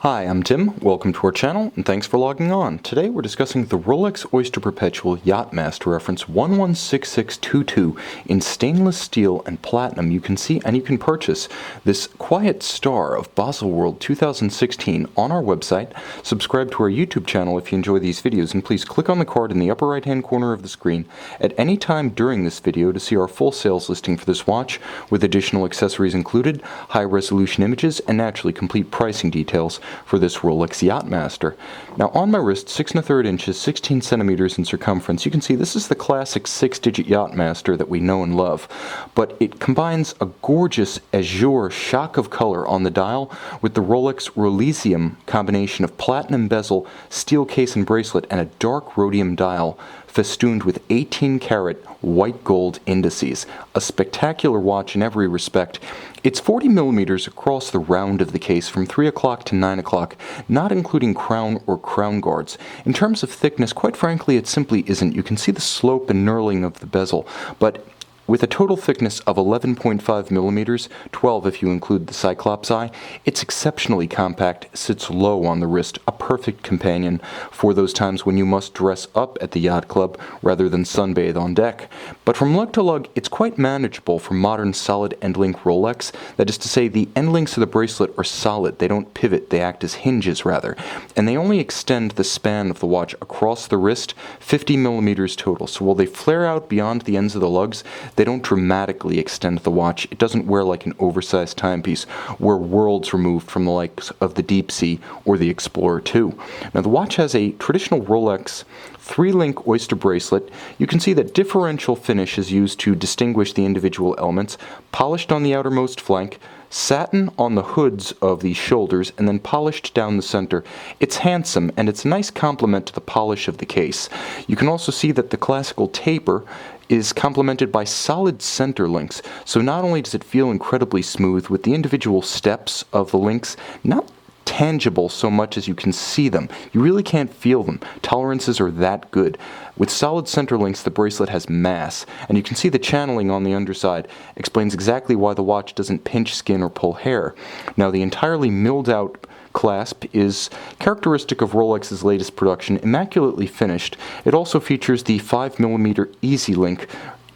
Hi, I'm Tim. Welcome to our channel, and thanks for logging on. Today we're discussing the Rolex Oyster Perpetual Yacht-Master reference 116622 in stainless steel and platinum. You can see and you can purchase this Quiet Star of Baselworld 2016 on our website. Subscribe to our YouTube channel if you enjoy these videos, and please click on the card in the upper right hand corner of the screen at any time during this video to see our full sales listing for this watch with additional accessories included, high resolution images, and naturally complete pricing details for this Rolex Yacht-Master. Now on my wrist, 6 1/3 inches, 16 centimeters in circumference, you can see this is the classic 6-digit Yacht-Master that we know and love, but it combines a gorgeous azure shock of color on the dial with the Rolex Rhodium combination of platinum bezel, steel case and bracelet, and a dark rhodium dial festooned with 18-karat white gold indices. A spectacular watch in every respect. It's 40 millimeters across the round of the case from 3 o'clock to 9 o'clock, not including crown or crown guards. In terms of thickness, quite frankly, it simply isn't. You can see the slope and knurling of the bezel, but with a total thickness of 11.5 millimeters, 12 if you include the Cyclops eye, it's exceptionally compact, sits low on the wrist, a perfect companion for those times when you must dress up at the yacht club rather than sunbathe on deck. But from lug to lug, it's quite manageable for modern solid end link Rolex. That is to say, the end links of the bracelet are solid, they don't pivot, they act as hinges rather, and they only extend the span of the watch across the wrist, 50 millimeters total. So while they flare out beyond the ends of the lugs, they don't dramatically extend the watch. It doesn't wear like an oversized timepiece. We're worlds removed from the likes of the Deep Sea or the Explorer 2. Now the watch has a traditional Rolex 3-link oyster bracelet. You can see that differential finish is used to distinguish the individual elements, polished on the outermost flank, satin on the hoods of the shoulders, and then polished down the center. It's handsome, and it's a nice complement to the polish of the case. You can also see that the classical taper is complemented by solid center links, so not only does it feel incredibly smooth with the individual steps of the links, not tangible so much as you can see them. You really can't feel them. Tolerances are that good. With solid center links, the bracelet has mass, and you can see the channeling on the underside explains exactly why the watch doesn't pinch skin or pull hair. Now the entirely milled out clasp is characteristic of Rolex's latest production, immaculately finished. It also features the 5mm Easy Link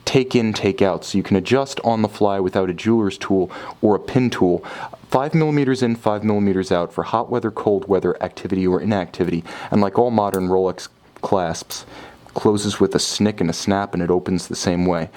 take in, take out, so you can adjust on the fly without a jeweler's tool or a pin tool. 5mm in, 5mm out for hot weather, cold weather, activity or inactivity, and like all modern Rolex clasps, closes with a snick and a snap, and it opens the same way.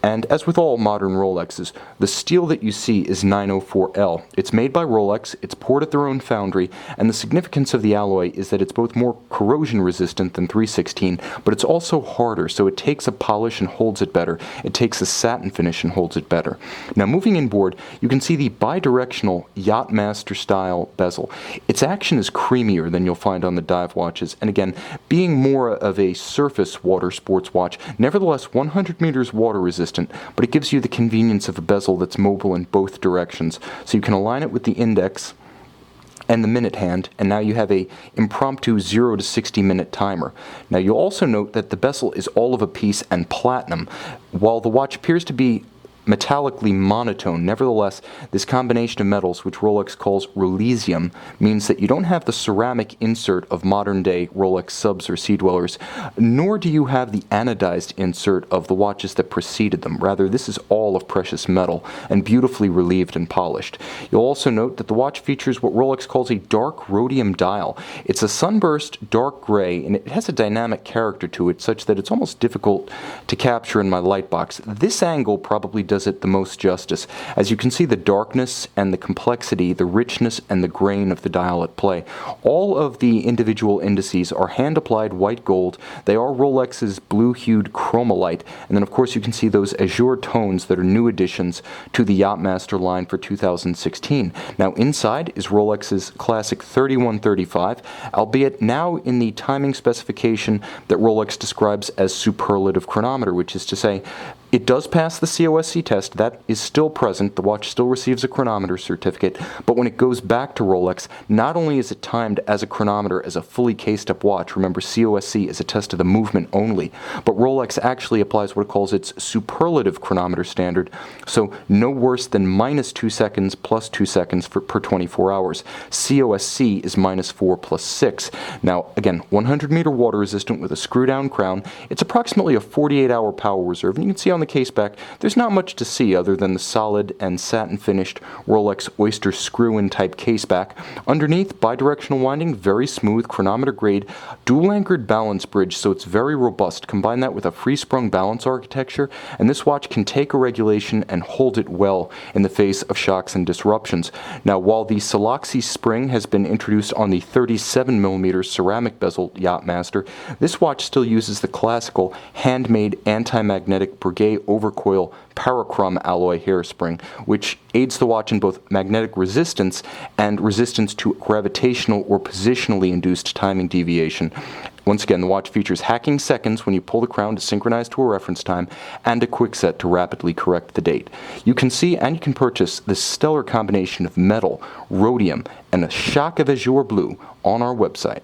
And as with all modern Rolexes, the steel that you see is 904L. It's made by Rolex, it's poured at their own foundry, and the significance of the alloy is that it's both more corrosion resistant than 316, but it's also harder, so it takes a polish and holds it better. It takes a satin finish and holds it better. Now moving inboard, you can see the bidirectional Yacht-Master style bezel. Its action is creamier than you'll find on the dive watches, and again, being more of a surface water sports watch, nevertheless 100 meters water resistant, but it gives you the convenience of a bezel that's mobile in both directions. So you can align it with the index and the minute hand, and now you have a impromptu 0 to 60 minute timer. Now you'll also note that the bezel is all of a piece and platinum. While the watch appears to be metallically monotone, nevertheless, this combination of metals, which Rolex calls rhodium, means that you don't have the ceramic insert of modern-day Rolex subs or Sea Dwellers, nor do you have the anodized insert of the watches that preceded them. Rather, this is all of precious metal and beautifully relieved and polished. You'll also note that the watch features what Rolex calls a dark rhodium dial. It's a sunburst dark gray, and it has a dynamic character to it such that it's almost difficult to capture in my light box. This angle probably does it the most justice. As you can see, the darkness and the complexity, the richness and the grain of the dial at play. All of the individual indices are hand-applied white gold. They are Rolex's blue-hued chromalite, and then of course you can see those azure tones that are new additions to the Yacht-Master line for 2016. Now inside is Rolex's classic 3135, albeit now in the timing specification that Rolex describes as superlative chronometer, which is to say It does pass the COSC test. That is still present. The watch still receives a chronometer certificate, but when it goes back to Rolex, not only is it timed as a chronometer, as a fully cased up watch, remember COSC is a test of the movement only, but Rolex actually applies what it calls its superlative chronometer standard, so no worse than -2 seconds plus 2 seconds per 24 hours. COSC is -4 plus 6. Now, again, 100-meter water resistant with a screw-down crown. It's approximately a 48-hour power reserve, and you can see on the case back, there's not much to see other than the solid and satin-finished Rolex Oyster screw-in type case back. Underneath, bidirectional winding, very smooth, chronometer grade, dual-anchored balance bridge, so it's very robust. Combine that with a free-sprung balance architecture, and this watch can take a regulation and hold it well in the face of shocks and disruptions. Now, while the Soloxy spring has been introduced on the 37mm ceramic bezel Yacht-Master, this watch still uses the classical handmade anti-magnetic Breguet overcoil parachrom alloy hairspring, which aids the watch in both magnetic resistance and resistance to gravitational or positionally induced timing deviation. Once again, the watch features hacking seconds when you pull the crown to synchronize to a reference time, and a quick set to rapidly correct the date. You can see and you can purchase this stellar combination of metal, rhodium, and a shock of azure blue on our website.